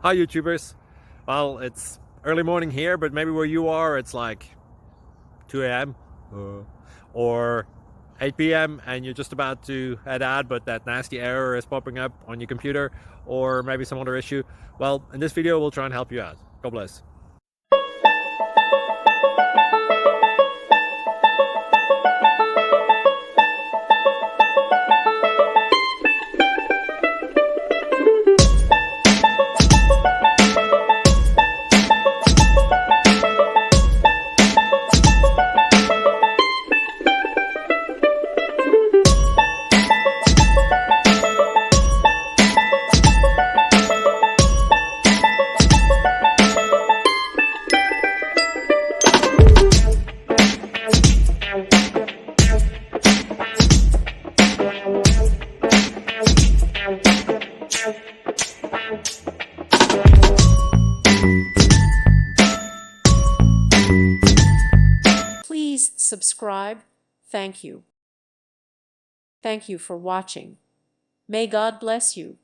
Hi YouTubers. Well, it's early morning here, but maybe where you are it's like 2 a.m. or 8 p.m. and you're just about to head out, but that nasty error is popping up on your computer, or maybe some other issue. Well, in this video we'll try and help you out. God bless. Please subscribe. Thank you. Thank you for watching. May God bless you.